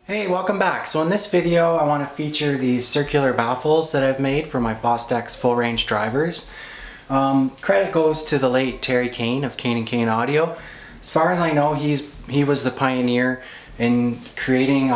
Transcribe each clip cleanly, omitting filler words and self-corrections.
Hey, welcome back. So in this video I want to feature these circular baffles that I've made for my Fostex full range drivers. Credit goes to the late Terry Kane of Kane & Kane Audio. As far as I know, he was the pioneer in creating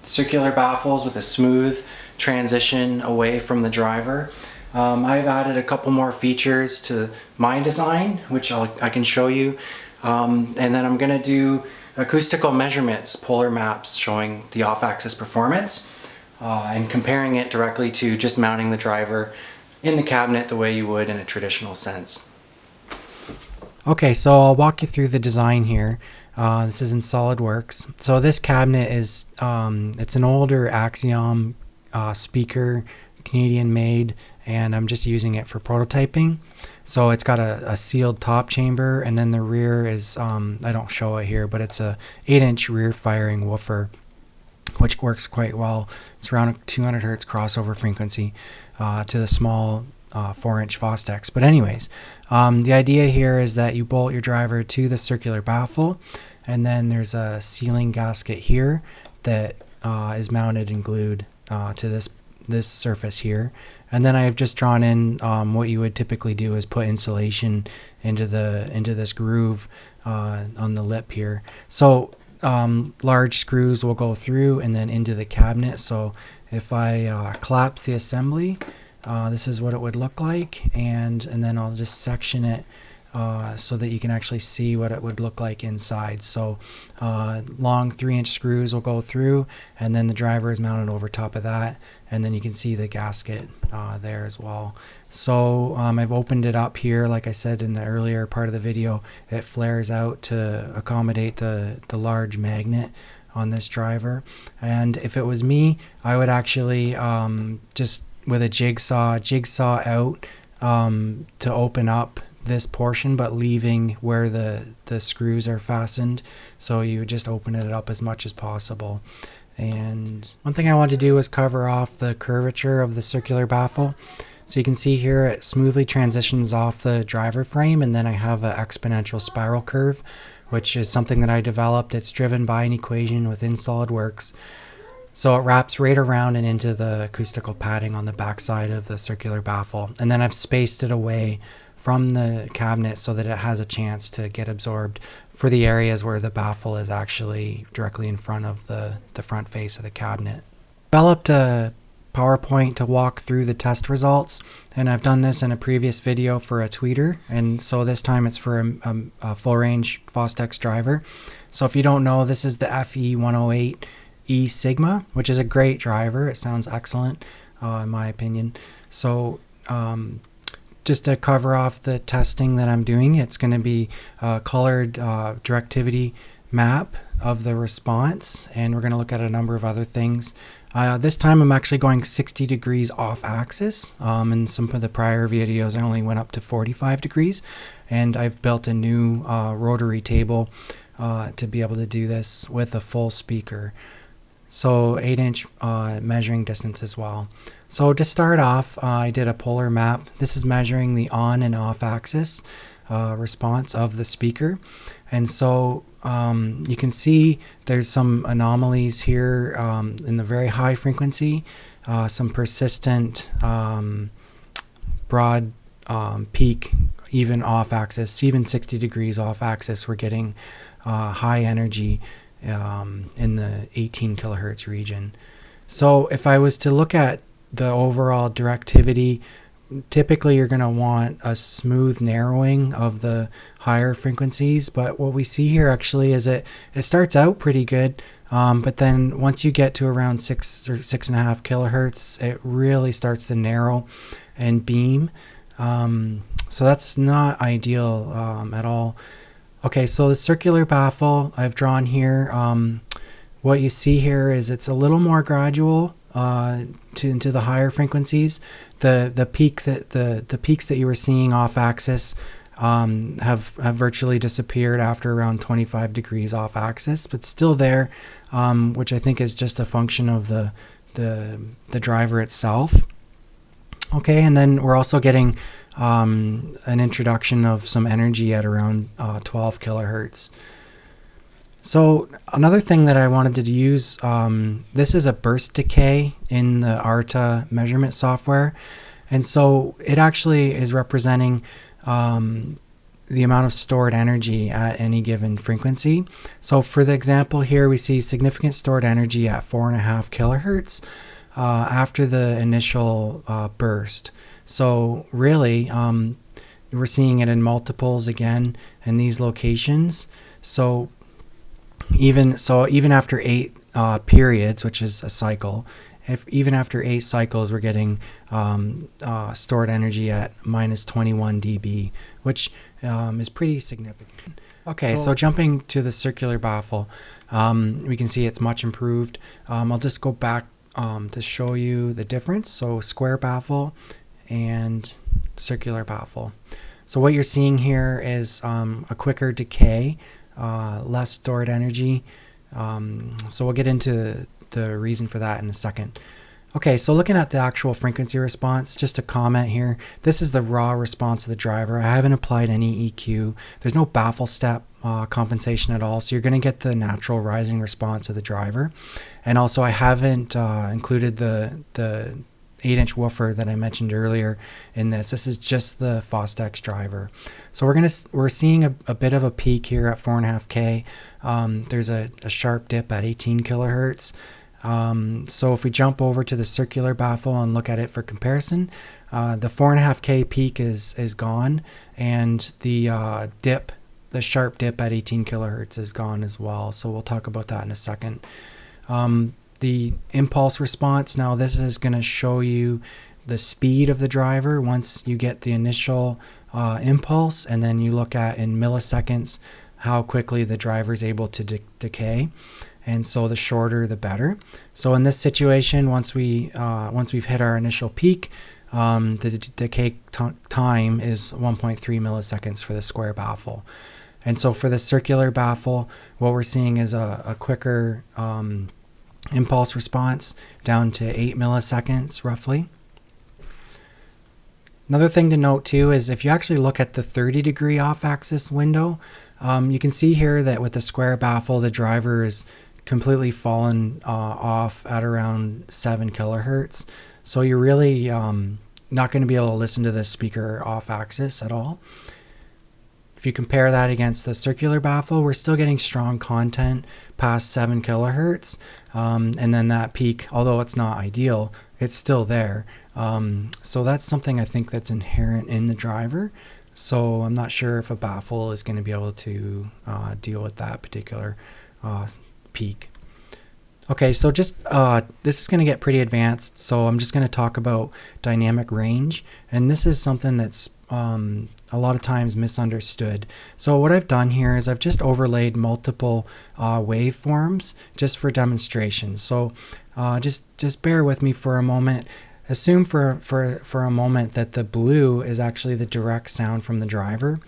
circular baffles with a smooth transition away from the driver. I've added a couple more features to my design, which I can show you. And then I'm going to do acoustical measurements, polar maps showing the off-axis performance and comparing it directly to just mounting the driver in the cabinet the way you would in a traditional sense. Okay, so I'll walk you through the design here. This is in SolidWorks. So this cabinet is, it's an older Axiom speaker, Canadian made, and I'm just using it for prototyping. So it's got a sealed top chamber, and then the rear is, I don't show it here, but it's a 8-inch rear firing woofer, which works quite well. It's around a 200 hertz crossover frequency to the small 4-inch Fostex. But anyways, the idea here is that you bolt your driver to the circular baffle, and then there's a sealing gasket here that is mounted and glued to this surface here. And then I've just drawn in what you would typically do is put insulation into this groove on the lip here. So large screws will go through and then into the cabinet. So if I collapse the assembly, this is what it would look like, and then I'll just section it so that you can actually see what it would look like inside. So long 3-inch screws will go through, and then the driver is mounted over top of that, and then you can see the gasket there as well. So I've opened it up here. Like I said in the earlier part of the video, it flares out to accommodate the large magnet on this driver. And if it was me, I would actually just with a jigsaw out to open up this portion, but leaving where the screws are fastened. So you would just open it up as much as possible. And one thing I want to do is cover off the curvature of the circular baffle. So you can see here it smoothly transitions off the driver frame, and then I have an exponential spiral curve, which is something that I developed. It's driven by an equation within SolidWorks. So it wraps right around and into the acoustical padding on the backside of the circular baffle. And then I've spaced it away from the cabinet so that it has a chance to get absorbed for the areas where the baffle is actually directly in front of the front face of the cabinet. Developed a PowerPoint to walk through the test results, and I've done this in a previous video for a tweeter, and so this time it's for a full range Fostex driver. So if you don't know, this is the FE108E Sigma, which is a great driver. It sounds excellent in my opinion. So just to cover off the testing that I'm doing, it's going to be a colored directivity map of the response, and we're going to look at a number of other things. This time I'm actually going 60 degrees off axis. In some of the prior videos I only went up to 45 degrees, and I've built a new rotary table to be able to do this with a full speaker. So 8-inch measuring distance as well. So to start off, I did a polar map. This is measuring the on and off axis response of the speaker. And so you can see there's some anomalies here in the very high frequency, some persistent broad peak, even off axis, even 60 degrees off axis, we're getting high energy in the 18 kilohertz region. So if I was to look at the overall directivity, typically you're going to want a smooth narrowing of the higher frequencies, but what we see here actually is it starts out pretty good, but then once you get to around 6 or 6.5 kilohertz, it really starts to narrow and beam. So that's not ideal at all. Okay, so the circular baffle I've drawn here, what you see here is it's a little more gradual into the higher frequencies. The peaks that you were seeing off axis have virtually disappeared after around 25 degrees off axis, but still there, which I think is just a function of the driver itself. Okay, and then we're also getting an introduction of some energy at around 12 kilohertz. So another thing that I wanted to use, this is a burst decay in the ARTA measurement software. And so it actually is representing the amount of stored energy at any given frequency. So for the example here, we see significant stored energy at 4.5 kilohertz after the initial burst. So really, we're seeing it in multiples again in these locations. So even after 8 periods, which is a cycle, even after 8 cycles, we're getting stored energy at minus 21 dB, which is pretty significant. Okay, so jumping to the circular baffle, we can see it's much improved. I'll just go back to show you the difference. So square baffle and circular baffle. So what you're seeing here is a quicker decay, less stored energy. So we'll get into the reason for that in a second. Okay, so looking at the actual frequency response, just a comment here. This is the raw response of the driver. I haven't applied any EQ. There's no baffle step compensation at all, so you're going to get the natural rising response of the driver. And also I haven't included the 8-inch woofer that I mentioned earlier in this. This is just the Fostex driver. So we're seeing a bit of a peak here at 4.5K. There's a sharp dip at 18 kilohertz. So if we jump over to the circular baffle and look at it for comparison, the 4.5K peak is gone, and the sharp dip at 18 kilohertz is gone as well. So we'll talk about that in a second. The impulse response, now this is going to show you the speed of the driver once you get the initial impulse, and then you look at in milliseconds how quickly the driver is able to decay. And so the shorter the better. So in this situation, once we've hit our initial peak, the decay time is 1.3 milliseconds for the square baffle. And so for the circular baffle, what we're seeing is a quicker impulse response, down to 8 milliseconds roughly. Another thing to note too is if you actually look at the 30-degree off-axis window, you can see here that with the square baffle, the driver is completely fallen off at around 7 kilohertz. So you're really not going to be able to listen to the speaker off-axis at all. If you compare that against the circular baffle, we're still getting strong content past 7 kilohertz. And then that peak, although it's not ideal, it's still there. So that's something I think that's inherent in the driver. So I'm not sure if a baffle is going to be able to deal with that particular peak. Okay, so just this is going to get pretty advanced, so I'm just going to talk about dynamic range, and this is something that's a lot of times misunderstood. So what I've done here is I've just overlaid multiple waveforms just for demonstration. So just bear with me for a moment. Assume for a moment that the blue is actually the direct sound from the driver.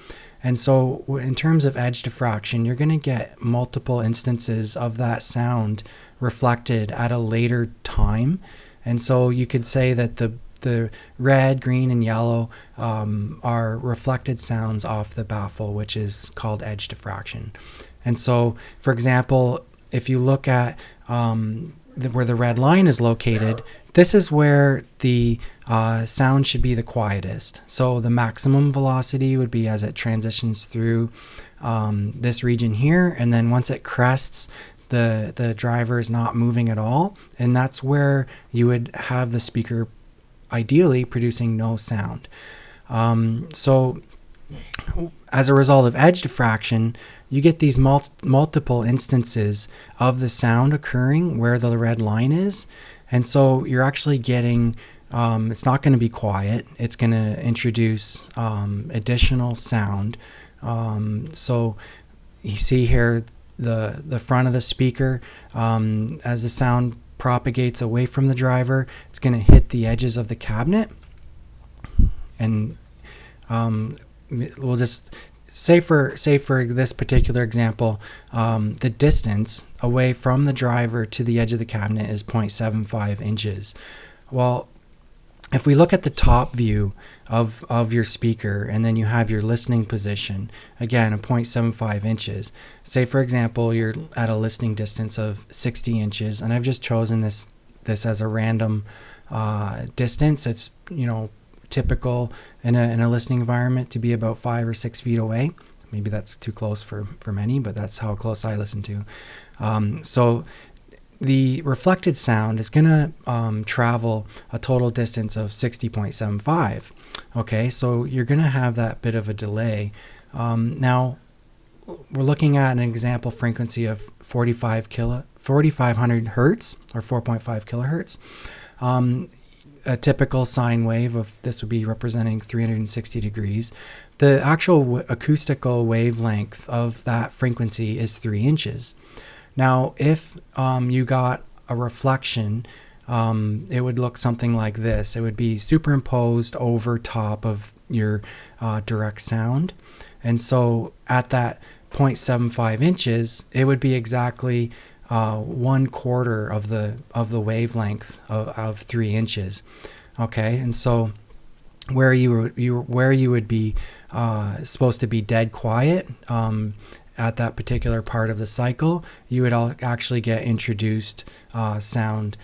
And so in terms of edge diffraction, you're going to get multiple instances of that sound reflected at a later time. And so you could say that the red, green, and yellow are reflected sounds off the baffle, which is called edge diffraction. And so, for example, if you look at where the red line is located, this is where the sound should be the quietest. So the maximum velocity would be as it transitions through this region here, and then once it crests, the driver is not moving at all, and that's where you would have the speaker ideally producing no sound. So as a result of edge diffraction, you get these multiple instances of the sound occurring where the red line is. And so you're actually getting, it's not going to be quiet. It's going to introduce additional sound. So you see here the front of the speaker, as the sound propagates away from the driver, it's going to hit the edges of the cabinet. And we'll just say for this particular example, the distance away from the driver to the edge of the cabinet is 0.75 inches. Well, if we look at the top view of your speaker, and then you have your listening position, again, a 0.75 inches. Say, for example, you're at a listening distance of 60 inches, and I've just chosen this as a random distance. It's, you know, typical in a listening environment to be about 5 or 6 feet away. Maybe that's too close for many, but that's how close I listen to. So the reflected sound is going to travel a total distance of 60.75. Okay, so you're going to have that bit of a delay. Now, we're looking at an example frequency of 4,500 hertz, or 4.5 kilohertz. A typical sine wave of this would be representing 360 degrees. The actual acoustical wavelength of that frequency is 3 inches. Now, if you got a reflection, it would look something like this. It would be superimposed over top of your direct sound. And so at that 0.75 inches, it would be exactly 1/4 of the wavelength of 3 inches. Okay, and so where you would be supposed to be dead quiet at that particular part of the cycle, you would actually get introduced sound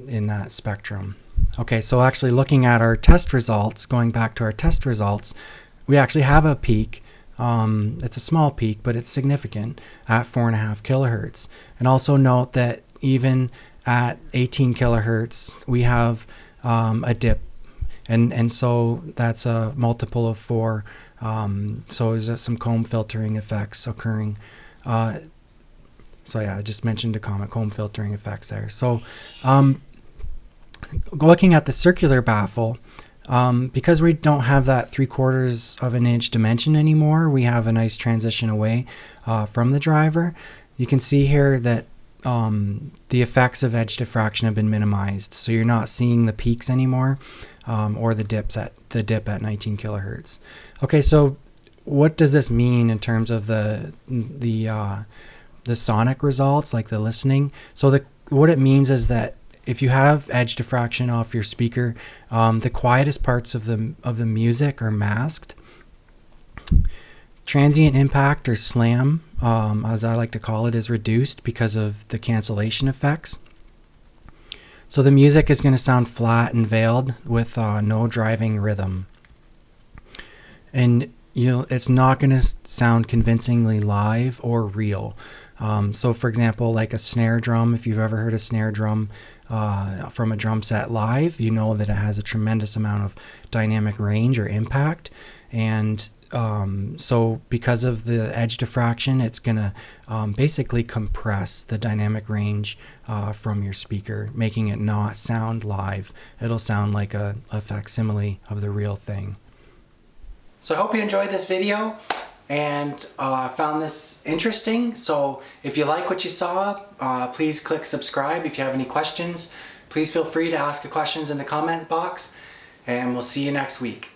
in that spectrum. Okay, so actually looking at our test results, going back to our test results, we actually have a peak. It's a small peak, but it's significant at 4.5 kilohertz. And also note that even at 18 kilohertz, we have a dip. And so that's a multiple of 4. So there's some comb filtering effects occurring. So yeah, I just mentioned a comment, comb filtering effects there. So looking at the circular baffle, because we don't have that 3/4 of an inch dimension anymore, we have a nice transition away from the driver. You can see here that the effects of edge diffraction have been minimized, so you're not seeing the peaks anymore, or the dip at 19 kilohertz. Okay, so what does this mean in terms of the sonic results, like the listening? So what it means is that if you have edge diffraction off your speaker, the quietest parts of the music are masked. Transient impact, or slam, as I like to call it, is reduced because of the cancellation effects. So the music is going to sound flat and veiled with no driving rhythm. And it's not going to sound convincingly live or real. So for example, like a snare drum, if you've ever heard a snare drum from a drum set live, you know that it has a tremendous amount of dynamic range or impact. And so because of the edge diffraction, it's going to basically compress the dynamic range from your speaker, making it not sound live. It'll sound like a facsimile of the real thing. So I hope you enjoyed this video and found this interesting. So if you like what you saw, please click subscribe. If you have any questions, please feel free to ask the questions in the comment box, and we'll see you next week.